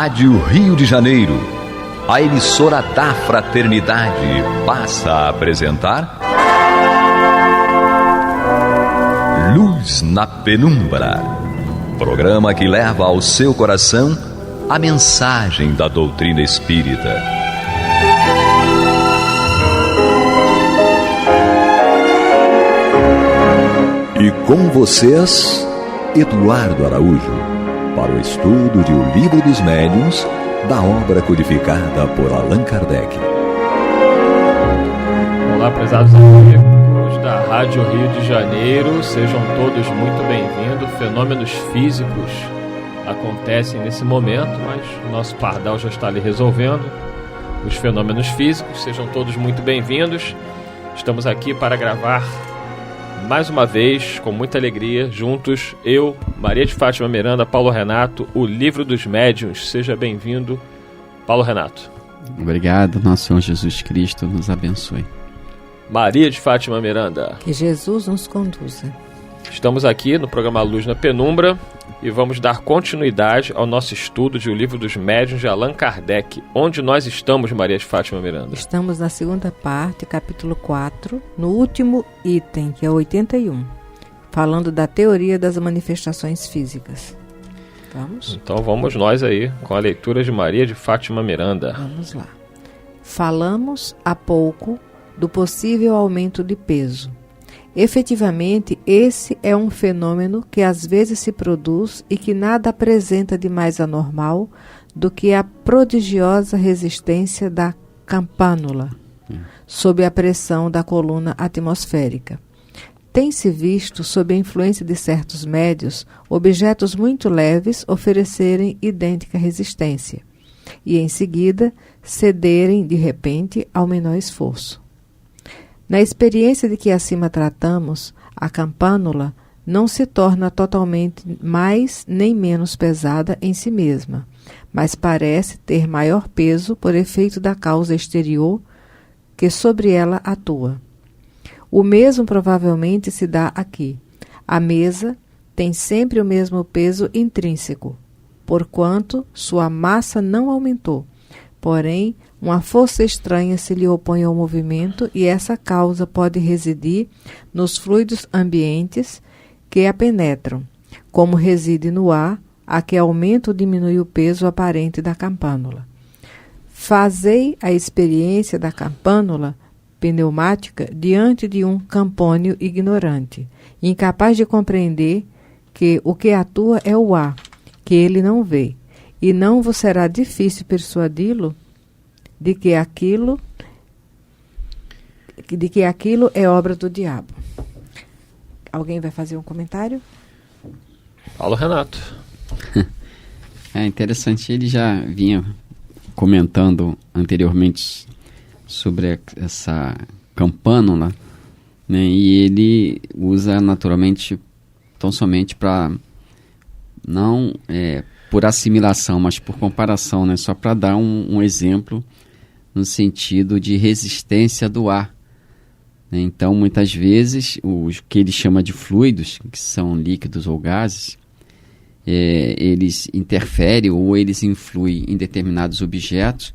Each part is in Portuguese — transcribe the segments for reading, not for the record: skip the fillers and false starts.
Rádio Rio de Janeiro, a emissora da fraternidade, passa a apresentar Luz na Penumbra, programa que leva ao seu coração a mensagem da doutrina espírita. E com vocês, Eduardo Araújo, para o estudo de O Livro dos Médiuns, da obra codificada por Allan Kardec. Olá, prezados amigos da Rádio Rio de Janeiro, sejam todos muito bem-vindos. Fenômenos físicos acontecem nesse momento, mas o nosso pardal já está ali resolvendo os fenômenos físicos. Sejam todos muito bem-vindos. Estamos aqui para gravar mais uma vez, com muita alegria, juntos, eu, Maria de Fátima Miranda, Paulo Renato, O Livro dos Médiuns. Seja bem-vindo, Paulo Renato. Obrigado, nosso Senhor Jesus Cristo nos abençoe. Maria de Fátima Miranda. Que Jesus nos conduza. Estamos aqui no programa Luz na Penumbra e vamos dar continuidade ao nosso estudo de O Livro dos Médiuns de Allan Kardec. Onde nós estamos, Maria de Fátima Miranda? Estamos na segunda parte, capítulo 4, no último item, que é o 81, falando da teoria das manifestações físicas. Vamos? Então vamos nós aí com a leitura de Maria de Fátima Miranda. Vamos lá. Falamos há pouco do possível aumento de peso. Efetivamente, esse é um fenômeno que às vezes se produz e que nada apresenta de mais anormal do que a prodigiosa resistência da campânula sob a pressão da coluna atmosférica. Tem-se visto, sob a influência de certos médios, objetos muito leves oferecerem idêntica resistência e, em seguida, cederem de repente ao menor esforço. Na experiência de que acima tratamos, a campânula não se torna totalmente mais nem menos pesada em si mesma, mas parece ter maior peso por efeito da causa exterior que sobre ela atua. O mesmo provavelmente se dá aqui. A mesa tem sempre o mesmo peso intrínseco, porquanto sua massa não aumentou. Porém, uma força estranha se lhe opõe ao movimento e essa causa pode residir nos fluidos ambientes que a penetram, como reside no ar, a que aumenta ou diminui o peso aparente da campânula. Fazei a experiência da campânula pneumática diante de um campônio ignorante, incapaz de compreender que o que atua é o ar, que ele não vê, e não vos será difícil persuadi-lo de que aquilo é obra do diabo. Alguém vai fazer um comentário? Paulo Renato. É interessante, ele já vinha comentando anteriormente sobre essa campânula, né? E ele usa naturalmente tão somente para não por assimilação, mas por comparação, né? Só para dar um exemplo no sentido de resistência do ar. Então, muitas vezes, o que ele chama de fluidos, que são líquidos ou gases, eles interferem ou eles influem em determinados objetos,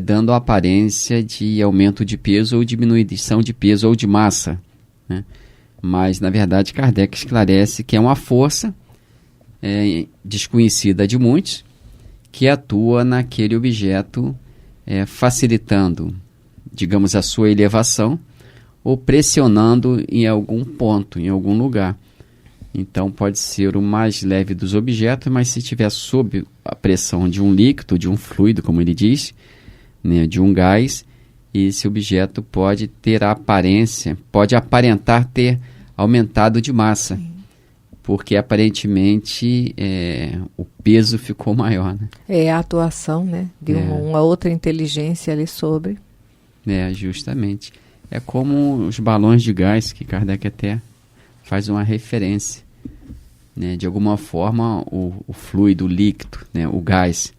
dando a aparência de aumento de peso ou diminuição de peso ou de massa, né? Mas, na verdade, Kardec esclarece que é uma força desconhecida de muitos, que atua naquele objeto, facilitando, digamos, a sua elevação ou pressionando em algum ponto, em algum lugar. Então pode ser o mais leve dos objetos, mas se estiver sob a pressão de um líquido, de um fluido, como ele diz, né, de um gás, esse objeto pode ter a aparência, pode aparentar ter aumentado de massa. Sim. Porque aparentemente o peso ficou maior, né? É a atuação, né, de uma outra inteligência ali sobre. Justamente. É como os balões de gás, que Kardec até faz uma referência, né? De alguma forma o fluido, o líquido, né, o gás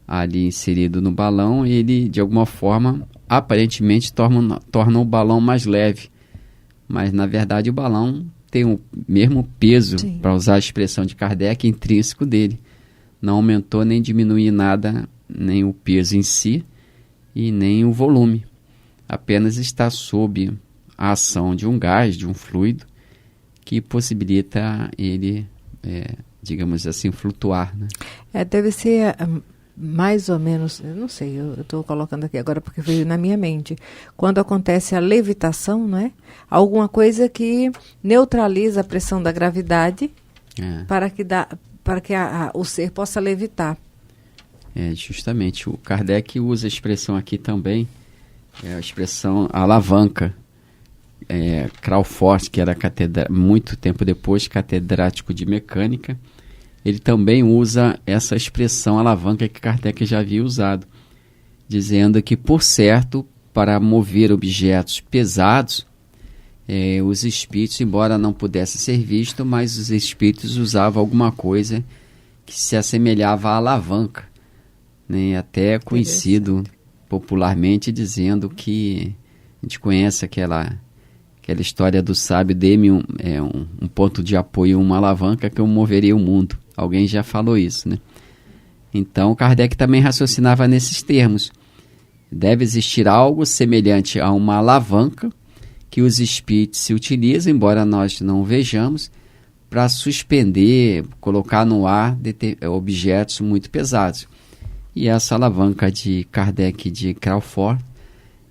ali inserido no balão, ele de alguma forma aparentemente torna o balão mais leve, mas na verdade o balão tem o mesmo peso, para usar a expressão de Kardec, intrínseco dele, não aumentou nem diminuiu nada, nem o peso em si e nem o volume. Apenas está sob a ação de um gás, de um fluido, que possibilita ele, digamos assim, flutuar, né? Deve ser mais ou menos, eu não sei, eu estou colocando aqui agora porque veio na minha mente, quando acontece a levitação, não é? Alguma coisa que neutraliza a pressão da gravidade para que o ser possa levitar. Justamente, o Kardec usa a expressão aqui também, a expressão alavanca. Crawford, que era muito tempo depois catedrático de mecânica, ele também usa essa expressão alavanca que Kardec já havia usado, dizendo que, por certo, para mover objetos pesados, os espíritos, embora não pudesse ser visto, mas os espíritos usavam alguma coisa que se assemelhava à alavanca, né? Até conhecido popularmente dizendo que a gente conhece aquela história do sábio, dê-me um ponto de apoio, uma alavanca que eu moveria o mundo. Alguém já falou isso, né? Então, Kardec também raciocinava nesses termos. Deve existir algo semelhante a uma alavanca que os espíritos se utilizam, embora nós não vejamos, para suspender, colocar no ar objetos muito pesados. E essa alavanca de Kardec de Crawford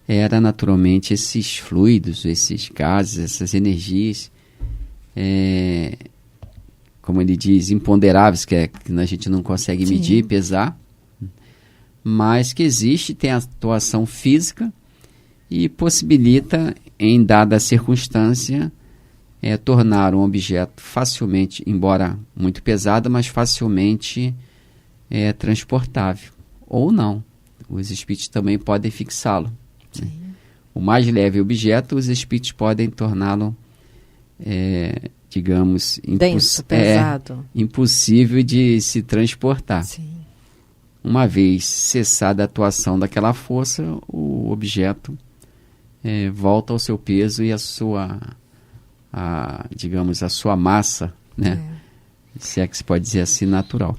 era naturalmente esses fluidos, esses gases, essas energias, como ele diz, imponderáveis, que a gente não consegue medir, pesar, mas que existe, tem atuação física e possibilita, em dada circunstância, tornar um objeto facilmente, embora muito pesado, mas facilmente transportável. Ou não. Os espíritos também podem fixá-lo. Né? O mais leve objeto, os espíritos podem torná-lo, digamos, denso, pesado, impossível de se transportar. Sim. Uma vez cessada a atuação daquela força, o objeto volta ao seu peso e a sua massa, né? Se é que se pode dizer assim, natural.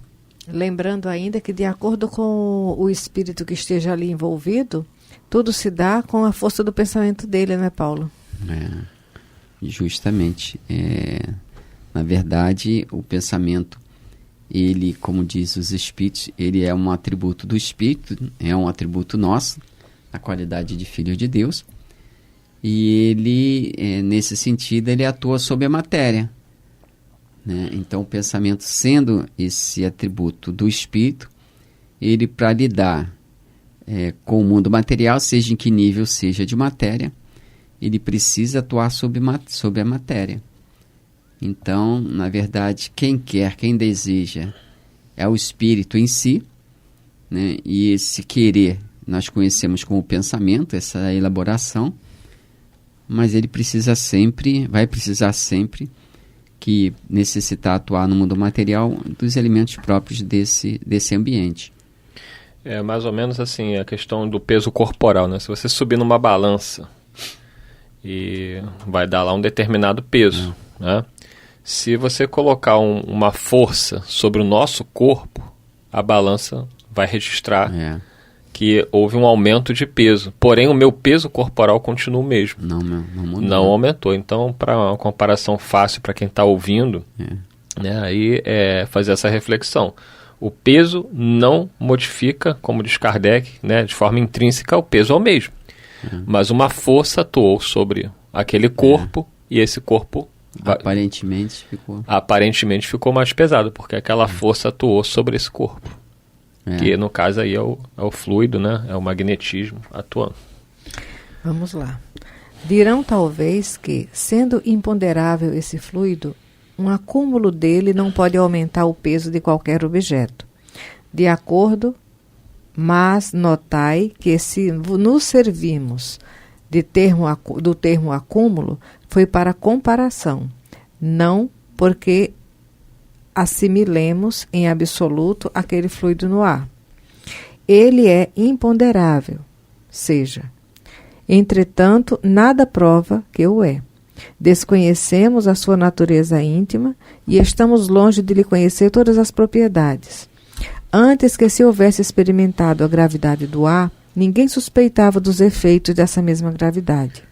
Lembrando ainda que, de acordo com o espírito que esteja ali envolvido, tudo se dá com a força do pensamento dele, né, Paulo? Justamente. Na verdade, o pensamento, ele, como diz os espíritos, ele é um atributo do espírito, é um atributo nosso, a qualidade de filho de Deus, e ele, nesse sentido, ele atua sobre a matéria. Né? Então, o pensamento, sendo esse atributo do espírito, ele, para lidar com o mundo material, seja em que nível seja de matéria, ele precisa atuar sobre a matéria. Então, na verdade, quem deseja é o espírito em si, né? E esse querer nós conhecemos como pensamento, essa elaboração, mas ele vai precisar sempre que necessitar atuar no mundo material dos elementos próprios desse ambiente. É mais ou menos assim a questão do peso corporal, né? Se você subir numa balança e vai dar lá um determinado peso, né? Se você colocar uma força sobre o nosso corpo, a balança vai registrar que houve um aumento de peso. Porém, o meu peso corporal continua o mesmo. Não mudou. Não aumentou. Então, para uma comparação fácil para quem está ouvindo, né, aí fazer essa reflexão. O peso não modifica, como diz Kardec, né, de forma intrínseca, o peso é o mesmo. Mas uma força atuou sobre aquele corpo e esse corpo aparentemente ficou mais pesado, porque aquela força atuou sobre esse corpo. Que no caso aí é o fluido, né? É o magnetismo atuando. Vamos lá. Dirão talvez que, sendo imponderável esse fluido, um acúmulo dele não pode aumentar o peso de qualquer objeto. De acordo, mas notai que se nos servimos do termo acúmulo, foi para comparação, não porque assimilemos em absoluto aquele fluido no ar. Ele é imponderável, entretanto, nada prova que o é. Desconhecemos a sua natureza íntima e estamos longe de lhe conhecer todas as propriedades. Antes que se houvesse experimentado a gravidade do ar, ninguém suspeitava dos efeitos dessa mesma gravidade.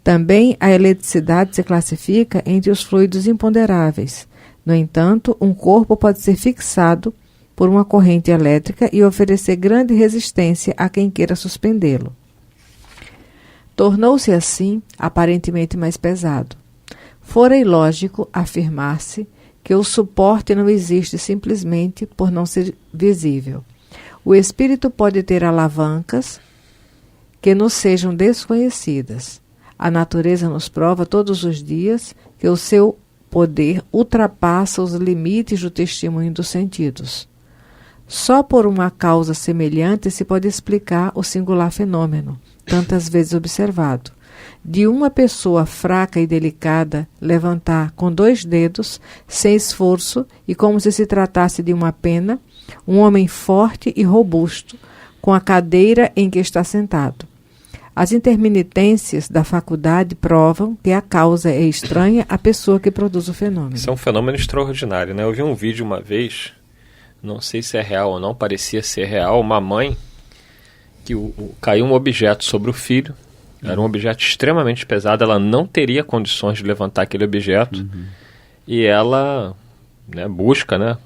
Também a eletricidade se classifica entre os fluidos imponderáveis. No entanto, um corpo pode ser fixado por uma corrente elétrica e oferecer grande resistência a quem queira suspendê-lo. Tornou-se assim aparentemente mais pesado. Fora ilógico afirmar-se que o suporte não existe simplesmente por não ser visível. O espírito pode ter alavancas que nos sejam desconhecidas. A natureza nos prova todos os dias que o seu poder ultrapassa os limites do testemunho dos sentidos. Só por uma causa semelhante se pode explicar o singular fenômeno, tantas vezes observado, de uma pessoa fraca e delicada levantar com 2 dedos, sem esforço e como se tratasse de uma pena, um homem forte e robusto, com a cadeira em que está sentado. As intermitências da faculdade provam que a causa é estranha à pessoa que produz o fenômeno. Isso é um fenômeno extraordinário, né? Eu vi um vídeo uma vez, não sei se é real ou não, parecia ser real, uma mãe que caiu um objeto sobre o filho, era um objeto extremamente pesado, ela não teria condições de levantar aquele objeto, e ela, né, busca, né,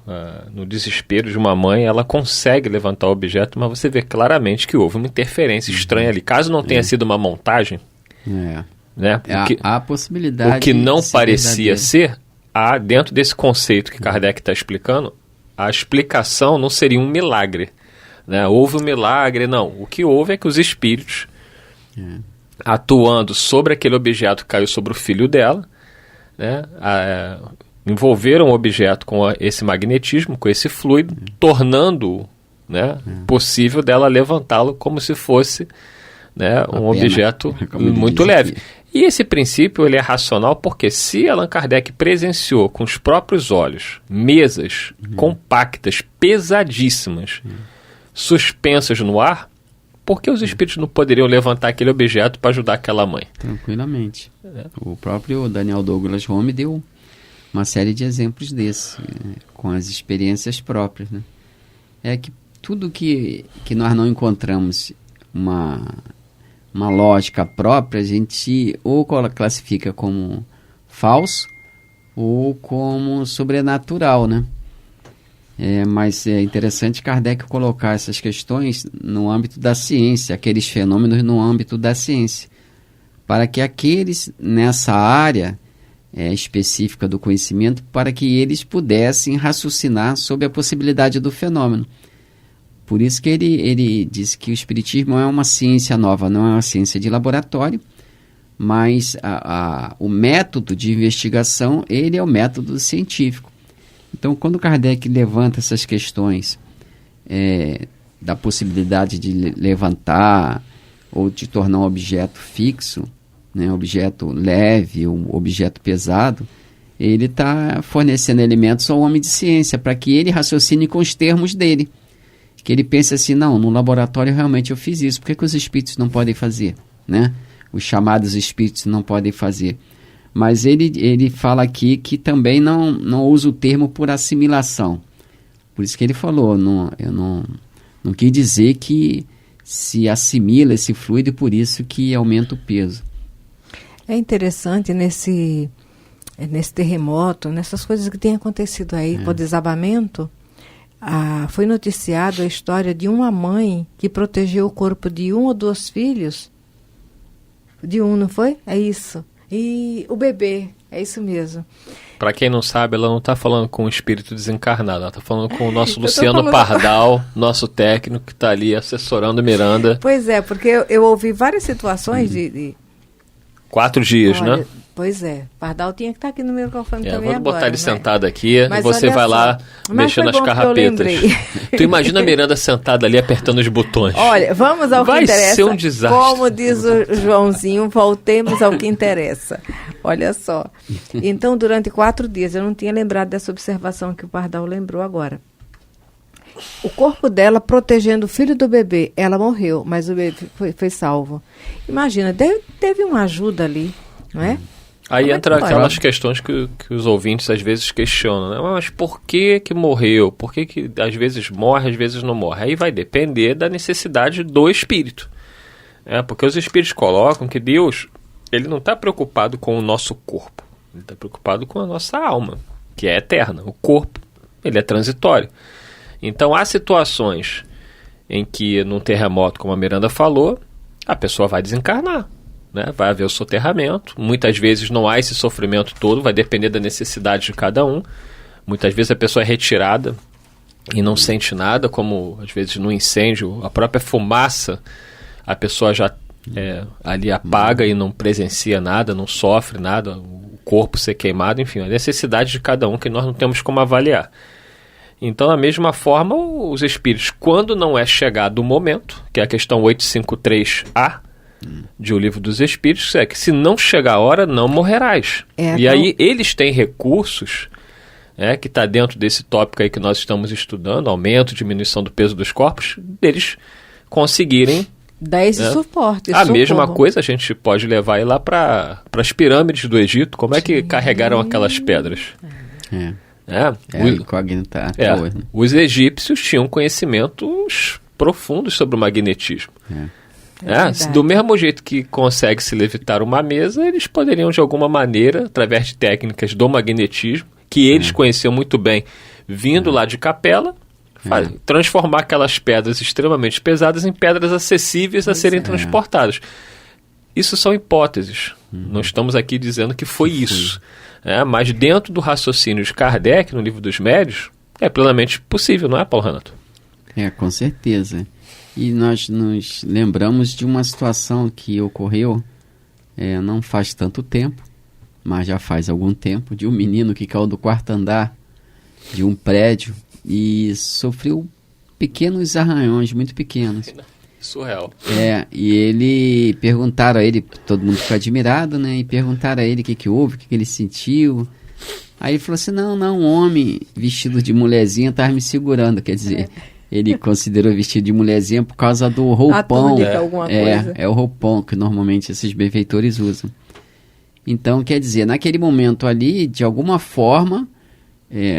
no desespero de uma mãe, ela consegue levantar o objeto, mas você vê claramente que houve uma interferência estranha ali. Caso não tenha sido uma montagem, né, a possibilidade. O que não parecia ser, dentro desse conceito que Kardec está explicando, a explicação não seria um milagre, né? Houve um milagre, não. O que houve é que os espíritos, atuando sobre aquele objeto que caiu sobre o filho dela, né, envolveram o objeto com esse magnetismo, com esse fluido, tornando, né, possível dela levantá-lo como se fosse, né, um objeto muito leve. E esse princípio ele é racional porque se Allan Kardec presenciou com os próprios olhos mesas compactas, pesadíssimas, suspensas no ar, por que os espíritos não poderiam levantar aquele objeto para ajudar aquela mãe? Tranquilamente. O próprio Daniel Douglas Home deu uma série de exemplos desses, com as experiências próprias, né? É que tudo que nós não encontramos uma lógica própria, a gente ou classifica como falso ou como sobrenatural, né? Mas é interessante Kardec colocar essas questões no âmbito da ciência, aqueles fenômenos no âmbito da ciência, para que aqueles nessa área específica do conhecimento, para que eles pudessem raciocinar sobre a possibilidade do fenômeno. Por isso que ele diz que o Espiritismo é uma ciência nova, não é uma ciência de laboratório, mas o método de investigação, ele é o método científico. Então, quando Kardec levanta essas questões da possibilidade de levantar ou de tornar um objeto fixo, né, um objeto leve, um objeto pesado, ele está fornecendo elementos ao homem de ciência para que ele raciocine com os termos dele. Que ele pense assim, não, no laboratório realmente eu fiz isso, por que os espíritos não podem fazer? Né? Os chamados espíritos não podem fazer. Mas ele fala aqui que também não usa o termo por assimilação. Por isso que ele falou, eu não quis dizer que se assimila esse fluido e por isso que aumenta o peso. É interessante nesse terremoto, nessas coisas que têm acontecido aí, por desabamento, foi noticiado a história de uma mãe que protegeu o corpo de 1 ou 2 filhos. De um, não foi? É isso. E o bebê, é isso mesmo. Para quem não sabe, ela não está falando com um espírito desencarnado, ela está falando com o nosso Luciano Pardal, nosso técnico que está ali assessorando Miranda. Pois é, porque eu ouvi várias situações de 4 dias, olha, né? Pois é, Pardal tinha que estar aqui no microfone também vamos agora. Botar ele né? sentado aqui Mas e você vai lá mexendo nas carrapetas. Eu Tu imagina a Miranda sentada ali apertando os botões. Olha, vamos ao que interessa. Vai ser um desastre. Como diz o Joãozinho, voltemos ao que interessa. Olha só. Então, durante 4 dias, eu não tinha lembrado dessa observação que o Pardal lembrou agora. O corpo dela protegendo o filho do bebê. Ela morreu, mas o bebê foi salvo. Imagina, teve uma ajuda ali, não é? Aí entra aquelas questões que os ouvintes às vezes questionam, né? Mas por que morreu? Por que às vezes morre, às vezes não morre? Aí vai depender da necessidade do espírito. Porque os espíritos colocam que Deus, ele não está preocupado com o nosso corpo. Ele está preocupado com a nossa alma, que é eterna. O corpo, ele é transitório. Então há situações em que num terremoto, como a Miranda falou, a pessoa vai desencarnar. Né? Vai haver o soterramento, muitas vezes não há esse sofrimento todo, vai depender da necessidade de cada um. Muitas vezes a pessoa é retirada e não sente nada, como às vezes no incêndio, a própria fumaça, a pessoa já ali apaga e não presencia nada, não sofre nada, o corpo ser queimado, enfim, a necessidade de cada um que nós não temos como avaliar. Então, da mesma forma, os espíritos, quando não é chegado o momento, que é a questão 853A, de O Livro dos Espíritos, é que se não chegar a hora, não morrerás. E aí eles têm recursos, que está dentro desse tópico aí que nós estamos estudando, aumento, diminuição do peso dos corpos, deles conseguirem dar esse suporte. A mesma coisa a gente pode levar aí lá para as pirâmides do Egito. Como é que carregaram aquelas pedras? Incógnita até hoje, né? Os egípcios tinham conhecimentos profundos sobre o magnetismo. Do mesmo jeito que consegue se levitar uma mesa, eles poderiam de alguma maneira, através de técnicas do magnetismo, que eles conheciam muito bem, vindo lá de Capela, transformar aquelas pedras extremamente pesadas em pedras acessíveis a serem transportadas. Isso são hipóteses. Não estamos aqui dizendo que foi isso. Mas dentro do raciocínio de Kardec, no Livro dos Médiuns, é plenamente possível, não é, Paulo Renato? Com certeza. E nós nos lembramos de uma situação que ocorreu não faz tanto tempo, mas já faz algum tempo, de um menino que caiu do 4º andar de um prédio e sofreu pequenos arranhões, muito pequenos. Surreal. E ele perguntaram a ele, todo mundo ficou admirado, né? E perguntaram a ele o que houve, o que ele sentiu. Aí ele falou assim, não, um homem vestido de mulherzinha estava me segurando, quer dizer... Ele considerou vestido de mulherzinha por causa do roupão. Alguma coisa. É o roupão que normalmente esses benfeitores usam. Então, quer dizer, naquele momento ali, de alguma forma,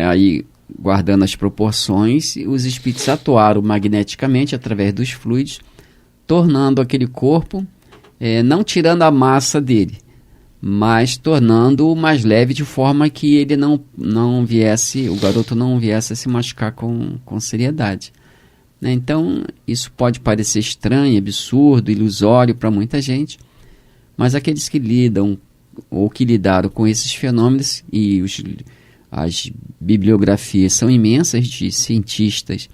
aí guardando as proporções, os espíritos atuaram magneticamente através dos fluidos, tornando aquele corpo, não tirando a massa dele, mas tornando-o mais leve de forma que ele não viesse, o garoto não viesse a se machucar com seriedade. Então, isso pode parecer estranho, absurdo, ilusório para muita gente, mas aqueles que lidam ou que lidaram com esses fenômenos, e as bibliografias são imensas de cientistas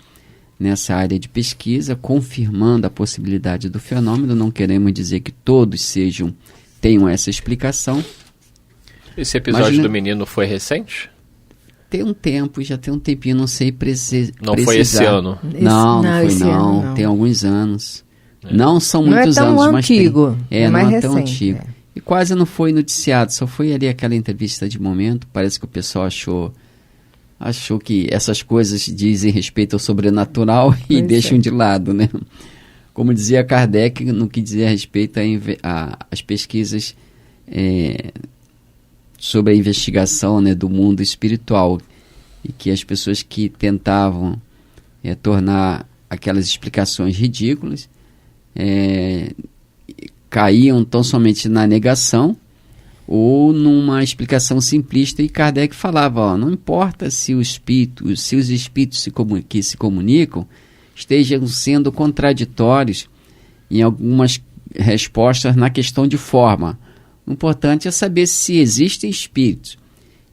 nessa área de pesquisa, confirmando a possibilidade do fenômeno. Não queremos dizer que todos tenham essa explicação. Esse episódio do menino foi recente? Tem um tempo, já tem um tempinho, não sei precisar. Não foi esse ano? Não foi não. Tem alguns anos. Não são muitos anos, mas tem. Não é tão antigo. E quase não foi noticiado, só foi ali aquela entrevista de momento. Parece que o pessoal achou que essas coisas dizem respeito ao sobrenatural e deixam de lado, né? Como dizia Kardec, no que dizia respeito às pesquisas sobre a investigação, né, do mundo espiritual, e que as pessoas que tentavam tornar aquelas explicações ridículas caíam tão somente na negação ou numa explicação simplista, e Kardec falava, não importa se os espíritos que se comunicam estejam sendo contraditórios em algumas respostas na questão de forma. O importante é saber se existem espíritos.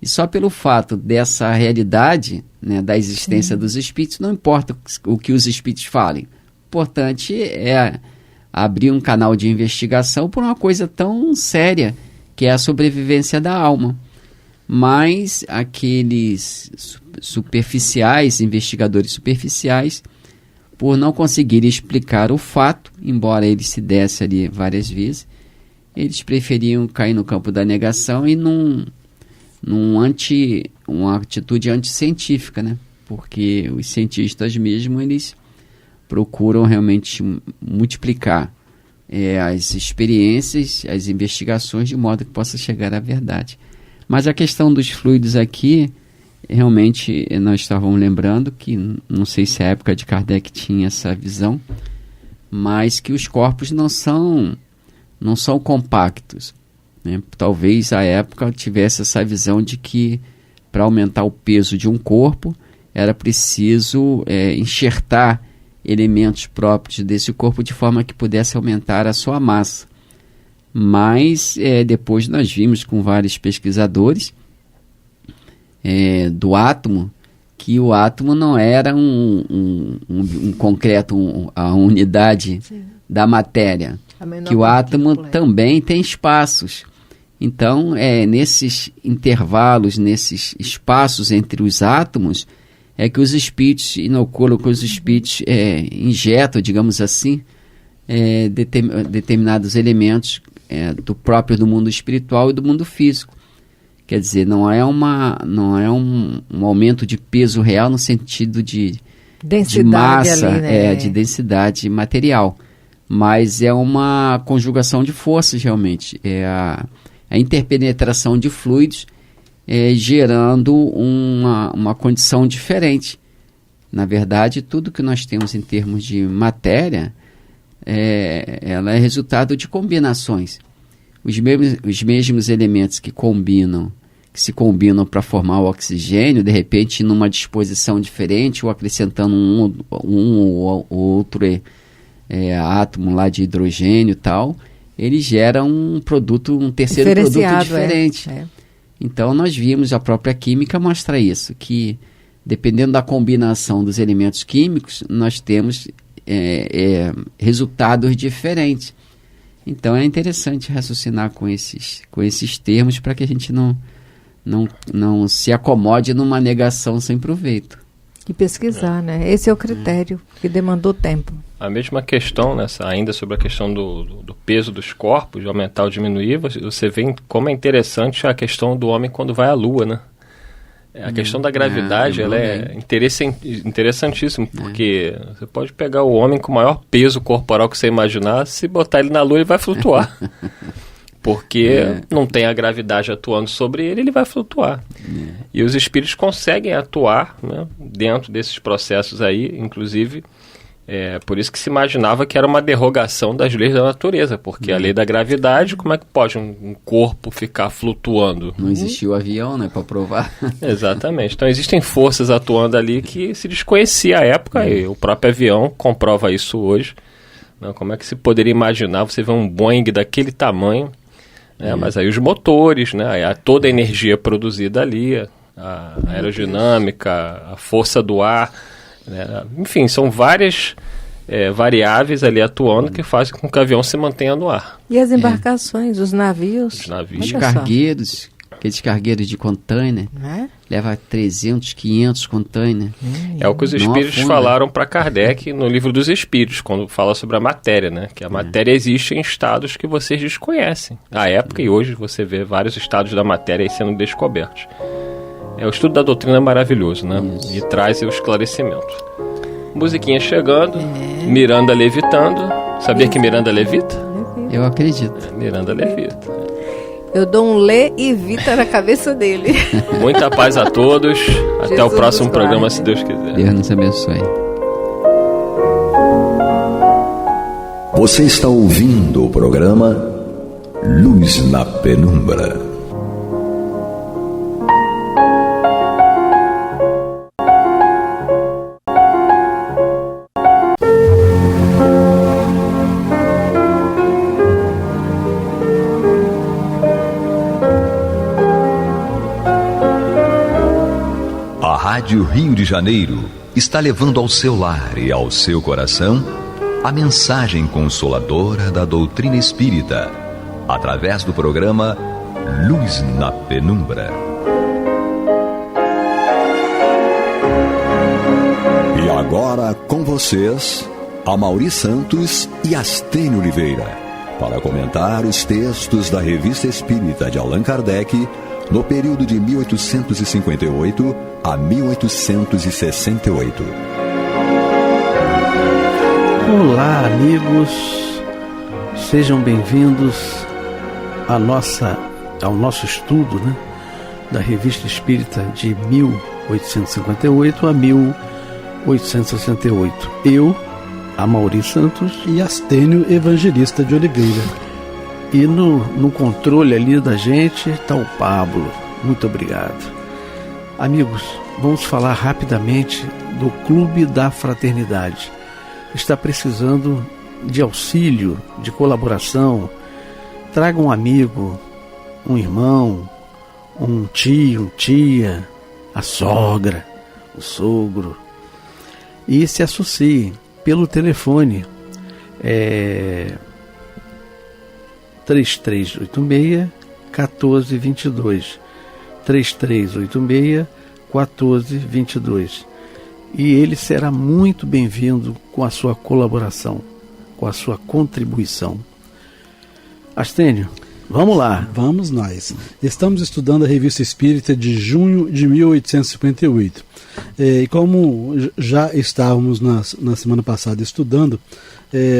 E só pelo fato dessa realidade, né, da existência dos espíritos, não importa o que os espíritos falem. O importante é abrir um canal de investigação por uma coisa tão séria, que é a sobrevivência da alma. Mas aqueles investigadores superficiais, por não conseguirem explicar o fato, embora ele se desse ali várias vezes, eles preferiam cair no campo da negação e uma atitude anticientífica, né? Porque os cientistas mesmo, eles procuram realmente multiplicar as experiências, as investigações, de modo que possa chegar à verdade. Mas a questão dos fluidos aqui, realmente nós estávamos lembrando que, não sei se a época de Kardec tinha essa visão, mas que os corpos não são compactos, né? Talvez a época tivesse essa visão de que para aumentar o peso de um corpo era preciso enxertar elementos próprios desse corpo de forma que pudesse aumentar a sua massa. Mas depois nós vimos com vários pesquisadores do átomo, que o átomo não era um concreto, a unidade da matéria, que o átomo também tem espaços. Então, nesses intervalos, nesses espaços entre os átomos, é que os espíritos inoculam, que os espíritos injetam, digamos assim, determinados elementos do próprio do mundo espiritual e do mundo físico. Quer dizer, não é um aumento de peso real no sentido de massa, ali, né? De densidade material, mas é uma conjugação de forças realmente, a interpenetração de fluidos gerando uma condição diferente. Na verdade, tudo que nós temos em termos de matéria, ela é resultado de combinações. Os mesmos elementos que se combinam para formar o oxigênio, de repente numa disposição diferente, ou acrescentando um ou outro átomo lá de hidrogênio e tal, ele gera um terceiro produto diferente. Então nós vimos, a própria química mostra isso, que dependendo da combinação dos elementos químicos, nós temos resultados diferentes. Então é interessante raciocinar com esses termos para que a gente não se acomode numa negação sem proveito. E pesquisar, né? Esse é o critério que demandou tempo. A mesma questão, ainda sobre a questão do peso dos corpos, de aumentar ou diminuir, você vê como é interessante a questão do homem quando vai à Lua, né? A questão da gravidade, ela é interessantíssima, porque você pode pegar o homem com o maior peso corporal que você imaginar, se botar ele na Lua, ele vai flutuar. Porque não tem a gravidade atuando sobre ele, ele vai flutuar. E os espíritos conseguem atuar, né, dentro desses processos aí, inclusive, por isso que se imaginava que era uma derrogação das leis da natureza, porque a lei da gravidade, como é que pode um corpo ficar flutuando? Não existia o avião, né, para provar. Exatamente. Então existem forças atuando ali que se desconhecia à época, e o próprio avião comprova isso hoje. Não, como é que se poderia imaginar você ver um Boeing daquele tamanho? Mas aí os motores, né, toda a energia produzida ali, a aerodinâmica, a força do ar, né, enfim, são várias variáveis ali atuando que fazem com que o avião se mantenha no ar. E as embarcações, os navios? Os cargueiros, aqueles cargueiros de container, leva 300, 500 container. É o que os espíritos falaram para Kardec no Livro dos Espíritos, quando fala sobre a matéria, né? Que a matéria existe em estados que vocês desconhecem. À época e hoje você vê vários estados da matéria aí sendo descobertos. O estudo da doutrina é maravilhoso, né? Isso. E traz o esclarecimento. Musiquinha chegando, Miranda levitando. Sabia que Miranda levita? Eu acredito. Miranda levita. Eu dou um lê e vita na cabeça dele. Muita paz a todos. Até o próximo programa, se Deus quiser. Deus nos abençoe. Você está ouvindo o programa Luz na Penumbra. Rádio Rio de Janeiro está levando ao seu lar e ao seu coração a mensagem consoladora da doutrina espírita, através do programa Luz na Penumbra. E agora com vocês, Amaury Santos e Astênio Oliveira, para comentar os textos da Revista Espírita de Allan Kardec no período de 1858 a 1868. Olá, amigos. Sejam bem-vindos ao nosso estudo, né, da Revista Espírita de 1858 a 1868. Eu, Amaury Santos e Astênio Evangelista de Oliveira. E no controle ali da gente está o Pablo. Muito obrigado. Amigos, vamos falar rapidamente do Clube da Fraternidade. Está precisando de auxílio, de colaboração. Traga um amigo, um irmão, um tio, tia, a sogra, o sogro, e se associe pelo telefone 3386-1422, 3386-1422, e ele será muito bem-vindo com a sua colaboração, com a sua contribuição. Astênio, vamos lá. Vamos nós. Estamos estudando a Revista Espírita de junho de 1858. E como já estávamos na semana passada estudando,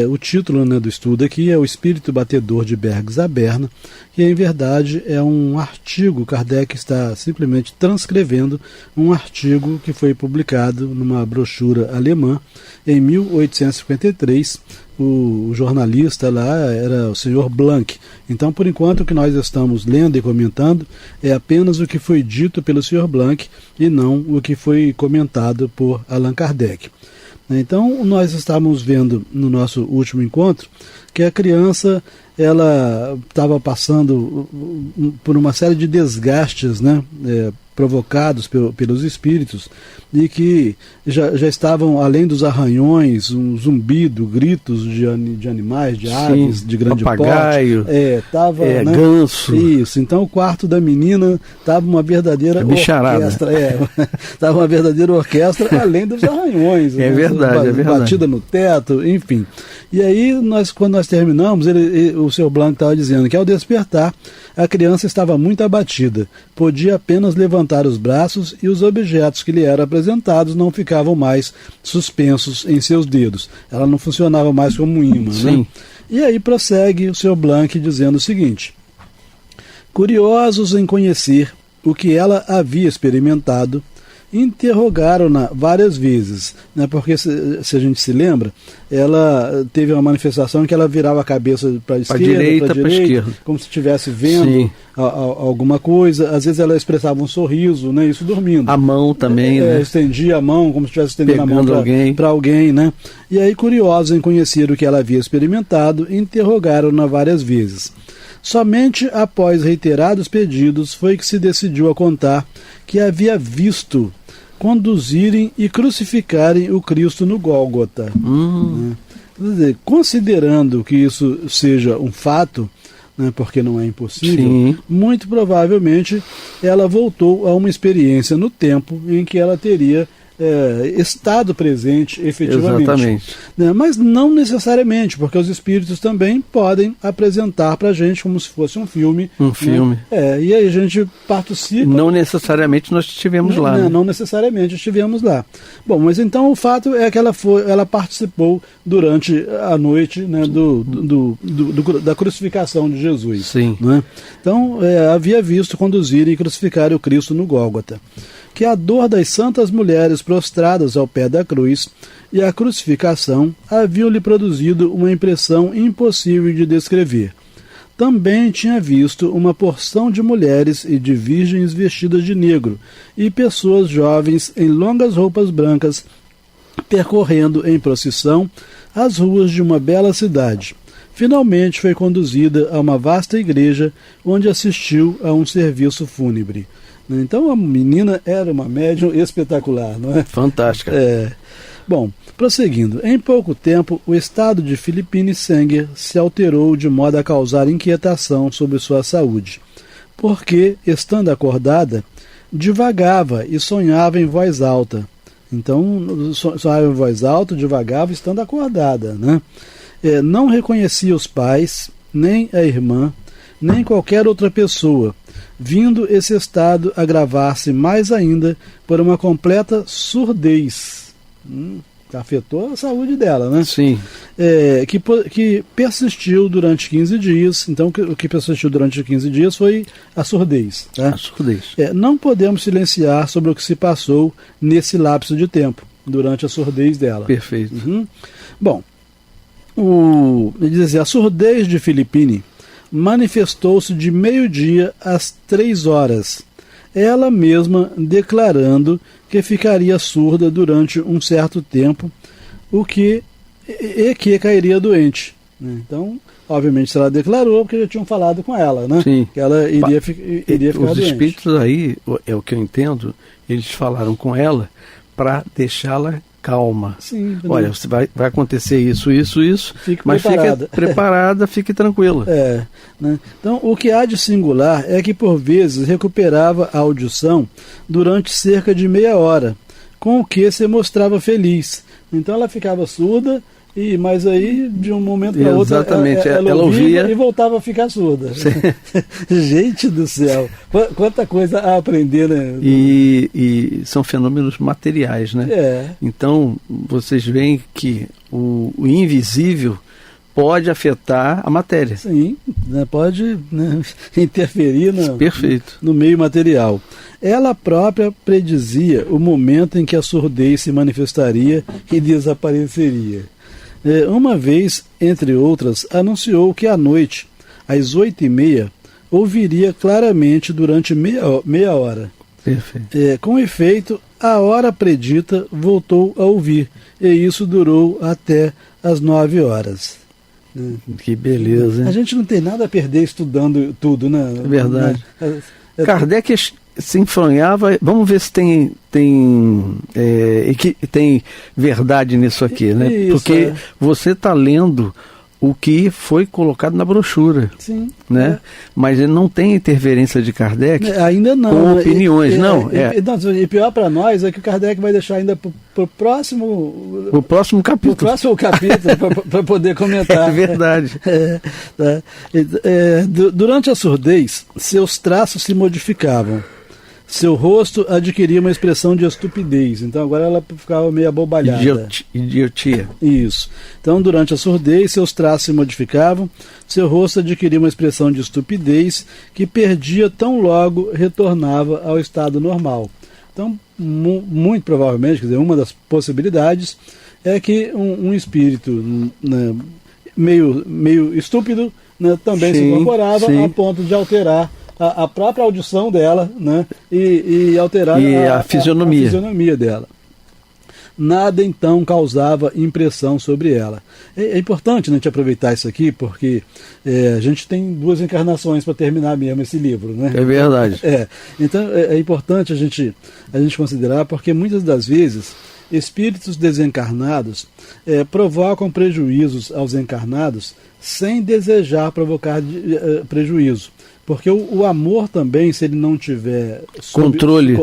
o título, né, do estudo aqui é O Espírito Batedor de Bergs a Berna, que em verdade é um artigo. Kardec está simplesmente transcrevendo um artigo que foi publicado numa brochura alemã em 1853. O jornalista lá era o Sr. Blank. Então, por enquanto, o que nós estamos lendo e comentando é apenas o que foi dito pelo Sr. Blank e não o que foi comentado por Allan Kardec. Então, nós estávamos vendo no nosso último encontro que a criança ela estava passando por uma série de desgastes, né, provocados pelos espíritos, e que já estavam, além dos arranhões, um zumbido, gritos de animais, de aves, sim, de grande papagaio, porte, né, ganso. Isso. Então o quarto da menina estava uma verdadeira orquestra, estava uma verdadeira orquestra, além dos arranhões, né, verdade. Batida no teto, enfim. E aí quando nós terminamos, o Sr. Blanc estava dizendo que ao despertar a criança estava muito abatida, podia apenas levantar os braços e os objetos que lhe eram apresentados não ficavam mais suspensos em seus dedos. Ela não funcionava mais como um imã, né? E aí prossegue o Sr. Blanc dizendo o seguinte: curiosos em conhecer o que ela havia experimentado, interrogaram-na várias vezes, né? Porque se a gente se lembra, ela teve uma manifestação em que ela virava a cabeça para a esquerda, para a direita, como se estivesse vendo alguma coisa. Às vezes ela expressava um sorriso, né? Isso dormindo. A mão também, né? Estendia a mão, como se estivesse estendendo pegando a mão para alguém, né? E aí, curiosos em conhecer o que ela havia experimentado, interrogaram-na várias vezes. Somente após reiterados pedidos foi que se decidiu a contar que havia visto conduzirem e crucificarem o Cristo no Gólgota. Né? Quer dizer, considerando que isso seja um fato, né, porque não é impossível, muito provavelmente ela voltou a uma experiência no tempo em que ela teria estado presente efetivamente. Exatamente. Né? Mas não necessariamente, porque os espíritos também podem apresentar para a gente como se fosse um filme. Né? E aí a gente participa. Não necessariamente nós estivemos lá. Né? Não necessariamente estivemos lá. Bom, mas então o fato é que ela participou durante a noite, né, da crucificação de Jesus. Sim. Né? Então havia visto conduzirem e crucificarem o Cristo no Gólgota. Que a dor das santas mulheres prostradas ao pé da cruz e a crucificação haviam-lhe produzido uma impressão impossível de descrever. Também tinha visto uma porção de mulheres e de virgens vestidas de negro e pessoas jovens em longas roupas brancas percorrendo em procissão as ruas de uma bela cidade. Finalmente foi conduzida a uma vasta igreja onde assistiu a um serviço fúnebre. Então a menina era uma médium espetacular, não é? Fantástica. Bom, prosseguindo, em pouco tempo o estado de Philippine Sanger se alterou de modo a causar inquietação sobre sua saúde, porque, estando acordada, divagava e sonhava em voz alta. Então, sonhava em voz alta, divagava, estando acordada, né? Não reconhecia os pais, nem a irmã, nem qualquer outra pessoa, vindo esse estado agravar-se mais ainda por uma completa surdez. afetou a saúde dela, né? Sim. Que persistiu durante 15 dias. Então, o que persistiu durante 15 dias foi a surdez. Tá? A surdez. Não podemos silenciar sobre o que se passou nesse lapso de tempo, durante a surdez dela. Perfeito. Uhum. Bom, ele diz assim, a surdez de Filippine manifestou-se de meio-dia às 3 horas, ela mesma declarando que ficaria surda durante um certo tempo, que cairia doente. Então, obviamente, se ela declarou, porque já tinham falado com ela, né? Sim. Que ela iria ficar Os doente. espíritos aí, é o que eu entendo, eles falaram com ela para deixá-la calma. Sim, olha, você vai acontecer isso, fique mas preparada. Fique preparada, fique tranquila. Né? Então, o que há de singular é que, por vezes, recuperava a audição durante cerca de meia hora, com o que se mostrava feliz. Então, ela ficava surda, mas aí, de um momento para outro, ela ouvia e voltava a ficar surda. Gente do céu, quanta coisa a aprender, né? E são fenômenos materiais, né? Então, vocês veem que o invisível pode afetar a matéria. Sim, né? Pode, né, interferir Perfeito. No meio material. Ela própria predizia o momento em que a surdez se manifestaria e desapareceria. Uma vez, entre outras, anunciou que à noite, às 8h30, ouviria claramente durante meia hora. Perfeito. Com efeito, a hora predita voltou a ouvir, e isso durou até as 9 horas. Que beleza, hein? A gente não tem nada a perder estudando tudo, né? É verdade. Kardec se enfronhava. Vamos ver se tem verdade nisso aqui, né? Isso, porque você está lendo o que foi colocado na brochura. Sim. Né? Mas ele não tem interferência de Kardec ainda não, com opiniões. E pior para nós é que o Kardec vai deixar ainda para o próximo capítulo. Para poder comentar. É verdade. Durante a surdez, seus traços se modificavam. Seu rosto adquiria uma expressão de estupidez. Então agora ela ficava meio abobalhada. Idiotia. Isso. Então durante a surdez seus traços se modificavam, seu rosto adquiria uma expressão de estupidez que perdia tão logo retornava ao estado normal. Então, muito provavelmente, quer dizer, uma das possibilidades é que um espírito, né, meio estúpido, né, também se incorporava a ponto de alterar a própria audição dela, né, e alterar a fisionomia dela. Nada então causava impressão sobre ela. É importante, né, a gente aproveitar isso aqui, porque a gente tem 2 encarnações para terminar mesmo esse livro, né? É verdade. Então é importante a gente considerar, porque muitas das vezes espíritos desencarnados provocam prejuízos aos encarnados sem desejar provocar prejuízo. Porque o amor também, se ele não tiver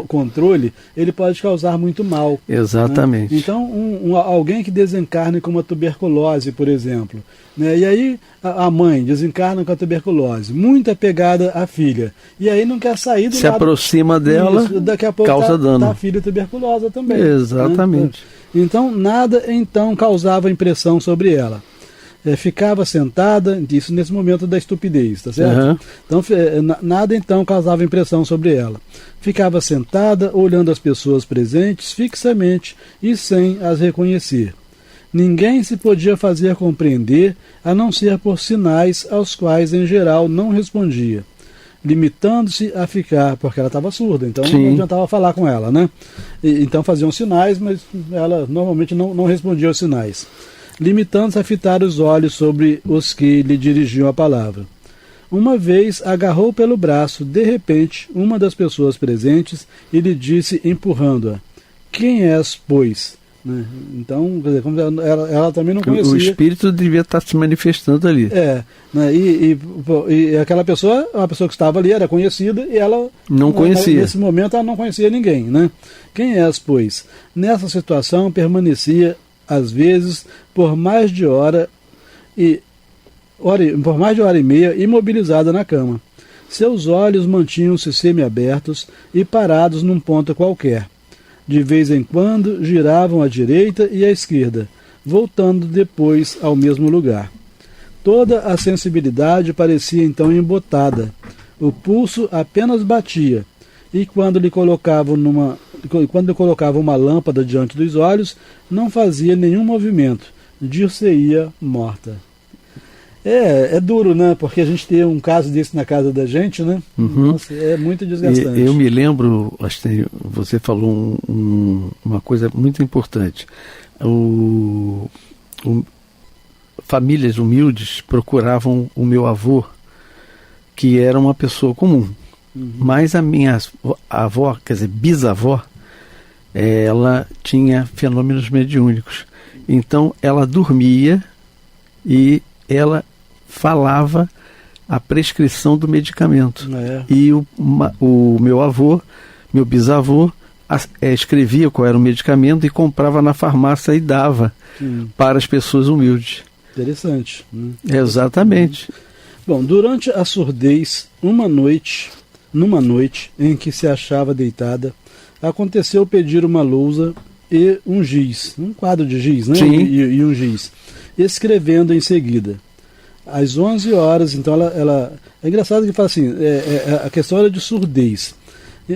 controle, ele pode causar muito mal. Exatamente. Né? Então, alguém que desencarne com uma tuberculose, por exemplo, né? E aí a mãe desencarna com a tuberculose, muito apegada à filha, e aí não quer sair do lado... Se aproxima dela, daqui a pouco causa dano. Tá a filha tuberculosa também. Exatamente. Né? Então, nada então causava impressão sobre ela. Ficava sentada, isso nesse momento da estupidez, tá certo? Uhum. Então, nada então causava impressão sobre ela. Ficava sentada, olhando as pessoas presentes fixamente e sem as reconhecer. Ninguém se podia fazer compreender, a não ser por sinais aos quais, em geral, não respondia, limitando-se a ficar, porque ela estava surda, então não adiantava falar com ela, né? Então faziam sinais, mas ela normalmente não respondia aos sinais, limitando-se a fitar os olhos sobre os que lhe dirigiam a palavra. Uma vez agarrou pelo braço, de repente, uma das pessoas presentes e lhe disse, empurrando-a: "Quem és, pois?" Né? Então, quer dizer, como ela também não conhecia. O espírito devia estar se manifestando ali. Né? E aquela pessoa, a pessoa que estava ali era conhecida e ela não conhecia. Nesse momento ela não conhecia ninguém. Né? "Quem és, pois?" Nessa situação permanecia às vezes por mais de hora e meia imobilizada na cama. Seus olhos mantinham-se semiabertos e parados num ponto qualquer. De vez em quando giravam à direita e à esquerda, voltando depois ao mesmo lugar. Toda a sensibilidade parecia então embotada. O pulso apenas batia, e quando lhe colocavam uma lâmpada diante dos olhos, não fazia nenhum movimento, dir-se-ia morta. É duro, né? Porque a gente tem um caso desse na casa da gente, né? Uhum. Nossa, é muito desgastante. Eu me lembro, você falou uma coisa muito importante. Famílias humildes procuravam o meu avô, que era uma pessoa comum. Uhum. Mas a minha avó, quer dizer, bisavó, ela tinha fenômenos mediúnicos. Então ela dormia e ela falava a prescrição do medicamento. E o meu avô, meu bisavô, escrevia qual era o medicamento e comprava na farmácia e dava para as pessoas humildes. Interessante. Né? Exatamente. Bom, durante a surdez, numa noite em que se achava deitada, aconteceu pedir uma lousa e um giz, um quadro de giz, né? E um giz, escrevendo em seguida. Às 11 horas, então ela é engraçado que fala assim, a questão era de surdez.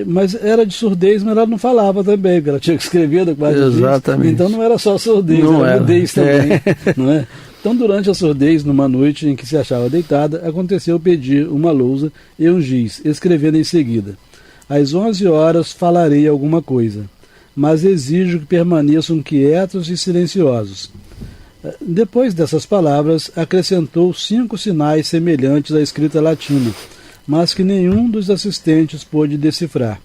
Mas era de surdez, mas ela não falava também, porque ela tinha que escrever do quadro de giz. Exatamente. Então não era só surdez, era mudez também. Não é? Então, durante a surdez, numa noite em que se achava deitada, aconteceu pedir uma lousa e um giz, escrevendo em seguida. Às 11 horas falarei alguma coisa, mas exijo que permaneçam quietos e silenciosos. Depois dessas palavras, acrescentou 5 sinais semelhantes à escrita latina, mas que nenhum dos assistentes pôde decifrar.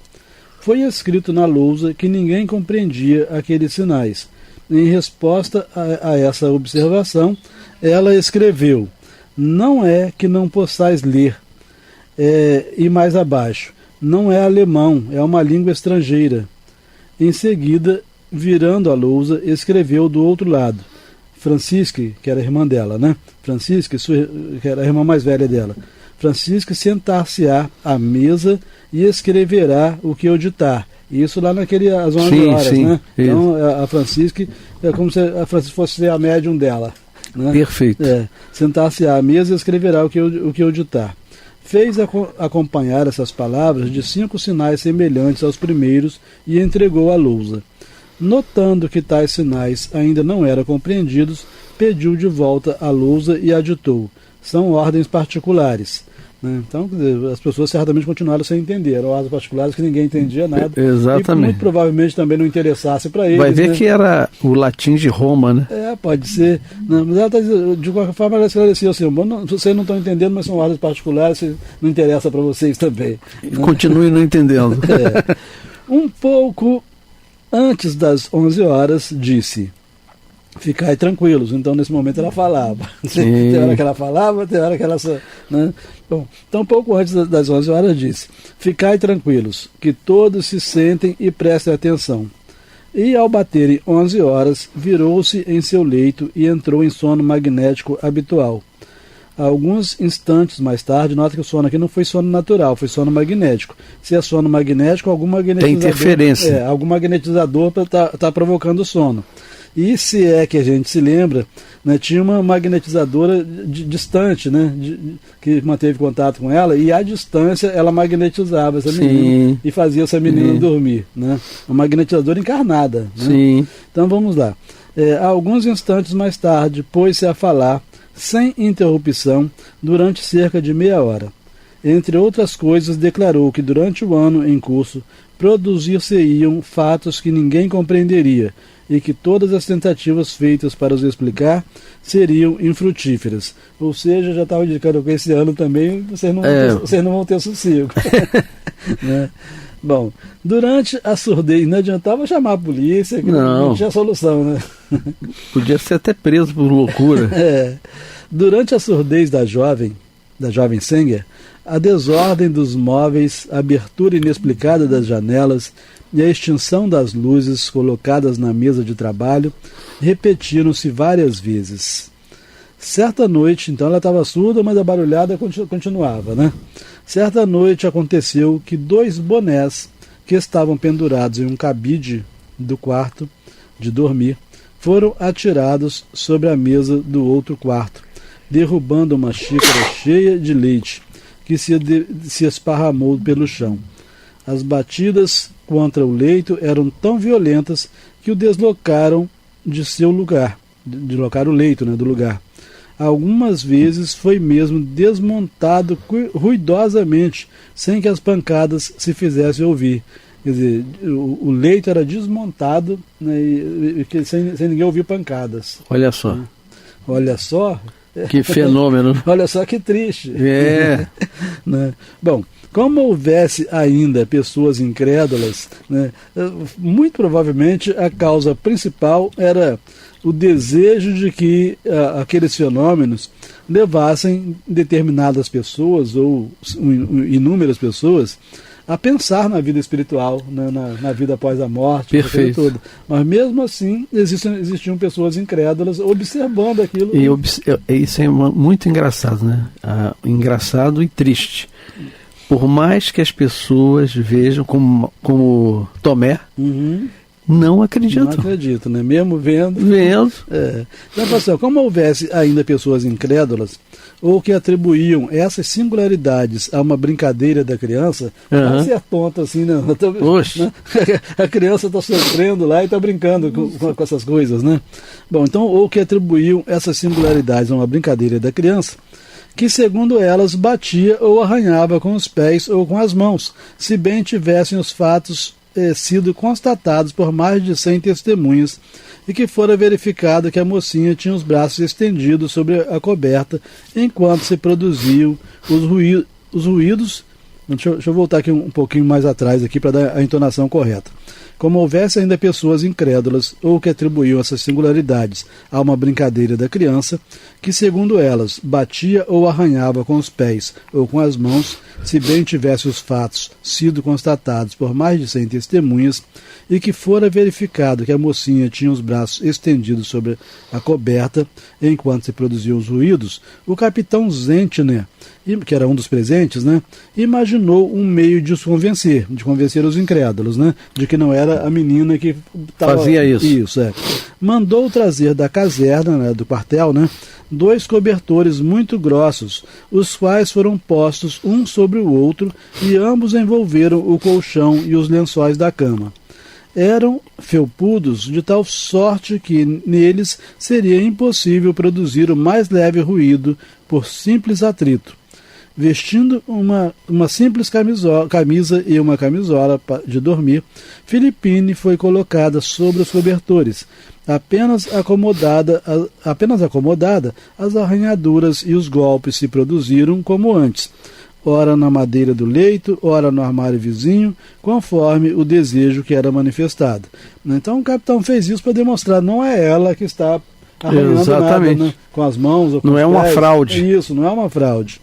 Foi escrito na lousa que ninguém compreendia aqueles sinais. Em resposta a essa observação, ela escreveu: não é que não possais ler. E mais abaixo, não é alemão, é uma língua estrangeira. Em seguida, virando a lousa, escreveu do outro lado: Francisque, que era a irmã dela, né? Francisque, que era a irmã mais velha dela. Francisque sentar-se-á à mesa e escreverá o que eu ditar. Isso lá às 11 horas, né? Então a Francisque é como se a Francisque fosse a médium dela. Né? Perfeito. Sentar-se à mesa e escreverá o que eu ditar. Fez acompanhar essas palavras de 5 sinais semelhantes aos primeiros e entregou a lousa. Notando que tais sinais ainda não eram compreendidos, pediu de volta a lousa e a ditou. São ordens particulares. Então, as pessoas certamente continuaram sem entender. Eram ordens particulares que ninguém entendia nada. Exatamente. E muito provavelmente também não interessasse para eles. Vai ver, né? Que era o latim de Roma, né? Pode ser. Não, mas ela de qualquer forma, ela esclareceu assim: vocês não estão entendendo, mas são ordens particulares, não interessa para vocês também. Né? Continue não entendendo. Um pouco antes das 11 horas, disse: ficai tranquilos. Então, nesse momento, ela falava. Tem hora que ela falava, tem hora que ela... Né? Bom, então, pouco antes das 11 horas, disse: ficai tranquilos, que todos se sentem e prestem atenção. E, ao baterem 11 horas, virou-se em seu leito e entrou em sono magnético habitual. Alguns instantes mais tarde, nota que o sono aqui não foi sono natural, foi sono magnético. Se é sono magnético, algum magnetizador... Tem interferência. Algum magnetizador está provocando o sono. E se é que a gente se lembra, né, tinha uma magnetizadora distante, né, que manteve contato com ela, e à distância ela magnetizava essa menina e fazia essa menina dormir. Né, uma magnetizadora encarnada. Né? Então vamos lá. Alguns instantes mais tarde, pôs-se a falar, sem interrupção, durante cerca de meia hora. Entre outras coisas, declarou que durante o ano em curso produzir-se-iam fatos que ninguém compreenderia, e que todas as tentativas feitas para os explicar seriam infrutíferas. Ou seja, já estava indicando que esse ano também vocês não vão ter sossego. Né? Bom, durante a surdez não adiantava chamar a polícia, que não tinha solução, né? Podia ser até preso por loucura. Durante a surdez da jovem Sanger, a desordem dos móveis, a abertura inexplicada das janelas e a extinção das luzes colocadas na mesa de trabalho repetiram-se várias vezes. Certa noite, então ela estava surda, mas a barulhada continuava, né? Certa noite aconteceu que 2 bonés que estavam pendurados em um cabide do quarto de dormir foram atirados sobre a mesa do outro quarto, derrubando uma xícara cheia de leite que se esparramou pelo chão. As batidas contra o leito eram tão violentas que o deslocaram de seu lugar, deslocaram o leito, do lugar. Algumas vezes foi mesmo desmontado ruidosamente, sem que as pancadas se fizessem ouvir. Quer dizer, o leito era desmontado, sem ninguém ouvir pancadas. Olha só. Olha só. Que fenômeno. Olha só que triste. É. Bom, como houvesse ainda pessoas incrédulas, muito provavelmente a causa principal era o desejo de que aqueles fenômenos levassem determinadas pessoas ou inúmeras pessoas a pensar na vida espiritual, na vida após a morte. Perfeito. Toda. Mas mesmo assim existiam pessoas incrédulas observando aquilo. E isso é muito engraçado, engraçado e triste. Por mais que as pessoas vejam como Tomé, não acreditam. Não acredito, mesmo vendo. Então, pastor, como houvesse ainda pessoas incrédulas, ou que atribuíam essas singularidades a uma brincadeira da criança, vai ser tonto assim, a criança está sofrendo lá e está brincando com essas coisas, Bom, então, ou que atribuíam essas singularidades a uma brincadeira da criança, que segundo elas batia ou arranhava com os pés ou com as mãos, se bem tivessem os fatos sido constatados por mais de 100 testemunhas, e que fora verificado que a mocinha tinha os braços estendidos sobre a coberta enquanto se produziam os ruídos. Deixa eu voltar aqui um pouquinho mais atrás aqui para dar a entonação correta. Como houvesse ainda pessoas incrédulas ou que atribuíam essas singularidades a uma brincadeira da criança, que segundo elas batia ou arranhava com os pés ou com as mãos, se bem tivesse os fatos sido constatados por mais de 100 testemunhas, e que fora verificado que a mocinha tinha os braços estendidos sobre a coberta enquanto se produziam os ruídos, o capitão Zentner, que era um dos presentes, imaginou um meio de os convencer os incrédulos, de que não era a menina que fazia isso. Isso, Mandou trazer da caserna, do quartel, 2 cobertores muito grossos, os quais foram postos um sobre o outro e ambos envolveram o colchão e os lençóis da cama. Eram felpudos de tal sorte que neles seria impossível produzir o mais leve ruído por simples atrito. Vestindo uma simples camisa e uma camisola de dormir, Filippine foi colocada sobre os cobertores. Apenas acomodada, as arranhaduras e os golpes se produziram como antes, ora na madeira do leito, ora no armário vizinho, conforme o desejo que era manifestado. Então o capitão fez isso para demonstrar, não é ela que está arranhando nada, com as mãos ou com não é uma fraude. Isso, não é uma fraude.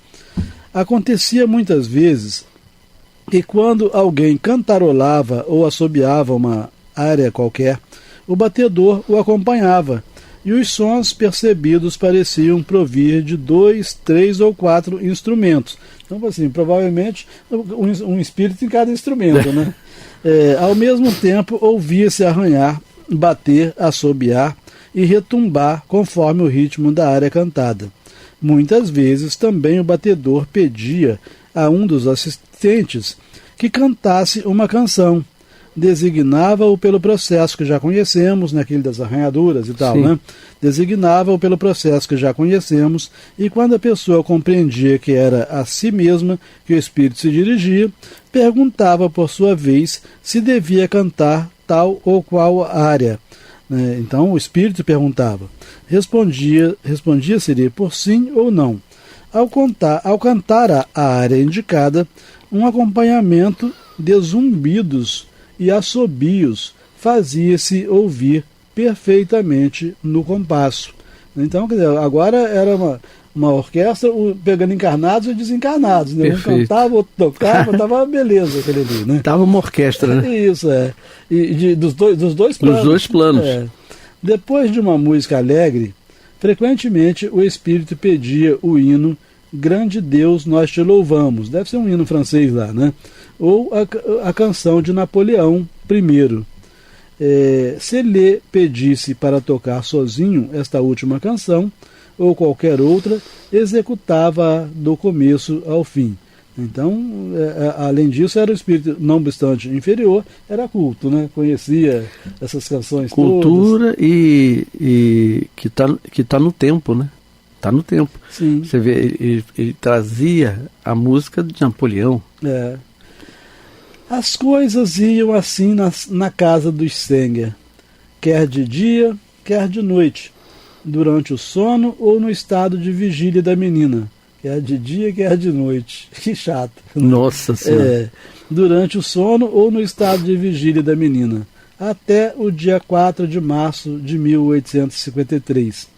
Acontecia muitas vezes que quando alguém cantarolava ou assobiava uma área qualquer, o batedor o acompanhava, e os sons percebidos pareciam provir de 2, 3 ou 4 instrumentos. Então, assim, provavelmente um espírito em cada instrumento, ao mesmo tempo, ouvia-se arranhar, bater, assobiar e retumbar conforme o ritmo da área cantada. Muitas vezes também o batedor pedia a um dos assistentes que cantasse uma canção. Designava-o pelo processo que já conhecemos, naquele das arranhaduras e tal, Designava-o pelo processo que já conhecemos, e quando a pessoa compreendia que era a si mesma que o espírito se dirigia, perguntava por sua vez se devia cantar tal ou qual área. Então o espírito perguntava. Respondia-se-lhe por sim ou não. Ao cantar a área indicada, um acompanhamento de zumbidos e assobios fazia-se ouvir perfeitamente no compasso. Então, quer dizer, agora era uma orquestra pegando encarnados e desencarnados. Um cantava, outro tocava, estava uma beleza aquele ali. Estava uma orquestra, Isso, E dos dois planos. Dos dois planos. Depois de uma música alegre, frequentemente o espírito pedia o hino Grande Deus, nós te louvamos. Deve ser um hino francês lá, Ou a canção de Napoleão I. se lhe pedisse para tocar sozinho esta última canção, ou qualquer outra, executava do começo ao fim. Então, além disso, era um espírito, não obstante inferior, era culto, né? Conhecia essas canções cultura todas. E que tá no tempo, né? Está no tempo. Sim. Você vê, ele trazia a música de Napoleão. As coisas iam assim na casa do Stenger, quer de dia, quer de noite, durante o sono ou no estado de vigília da menina. Quer de dia, quer de noite. Que chato. Nossa Senhora. Durante o sono ou no estado de vigília da menina. Até o dia 4 de março de 1853.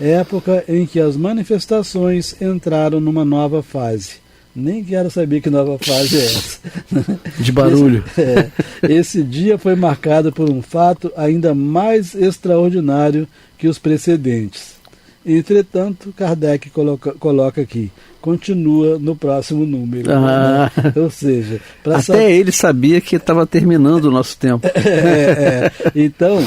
Época em que as manifestações entraram numa nova fase. Nem quero saber que nova fase é essa. De barulho. Esse dia foi marcado por um fato ainda mais extraordinário que os precedentes. Entretanto, Kardec coloca aqui, continua no próximo número. Né? Ou seja, até ele sabia que estava terminando o nosso tempo. Então,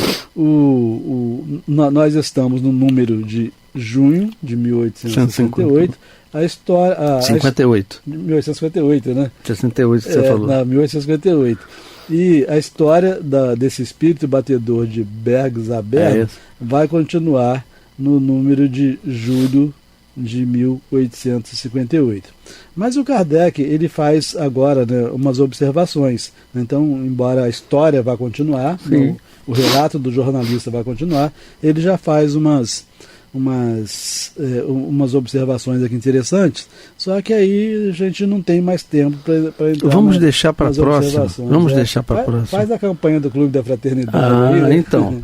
nós estamos no número de junho de 1858. A história. 58. 1858, né? 68 que você falou. 1858. E a história desse espírito batedor de Bergsaberg vai continuar no número de julho de 1858. Mas o Kardec, ele faz agora, né, umas observações. Então, embora a história vá continuar, o relato do jornalista vai continuar, ele já faz umas observações aqui interessantes, só que aí a gente não tem mais tempo para entrar. Vamos deixar para a próxima. Vamos deixar para a próxima. Faz a campanha do Clube da Fraternidade. Aí, então,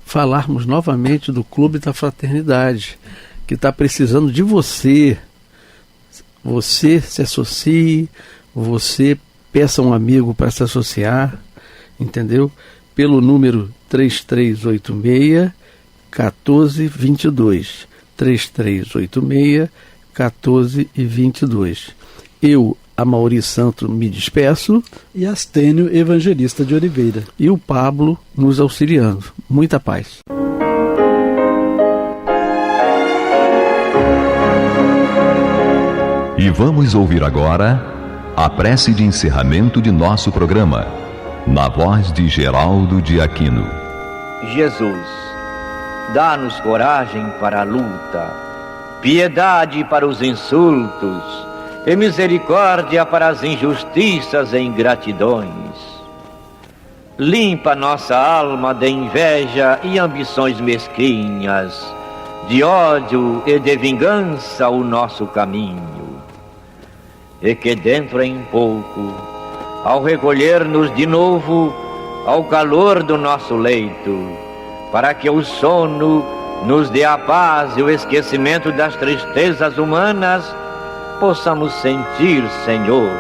falarmos novamente do Clube da Fraternidade, que está precisando de você. Você se associe, você peça um amigo para se associar, entendeu? Pelo número 3386 1422, 3386 1422. Eu, Amaury Santos, me despeço. E Astênio Evangelista de Oliveira. E o Pablo nos auxiliando. Muita paz. E vamos ouvir agora a prece de encerramento de nosso programa, na voz de Geraldo de Aquino. Jesus, dá-nos coragem para a luta, piedade para os insultos e misericórdia para as injustiças e ingratidões. Limpa nossa alma de inveja e ambições mesquinhas, de ódio e de vingança o nosso caminho. E que dentro em pouco, ao recolher-nos de novo ao calor do nosso leito, para que o sono nos dê a paz e o esquecimento das tristezas humanas, possamos sentir, Senhor,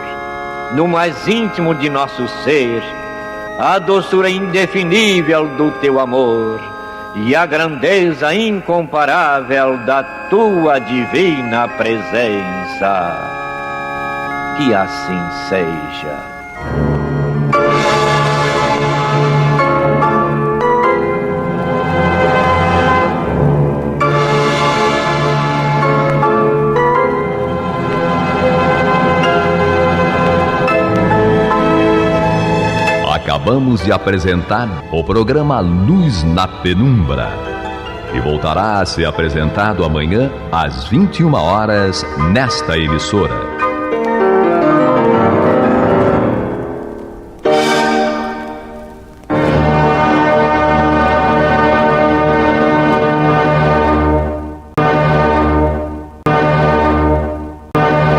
no mais íntimo de nosso ser, a doçura indefinível do Teu amor e a grandeza incomparável da Tua divina presença. Que assim seja. Acabamos de apresentar o programa Luz na Penumbra, que voltará a ser apresentado amanhã às 21 horas nesta emissora.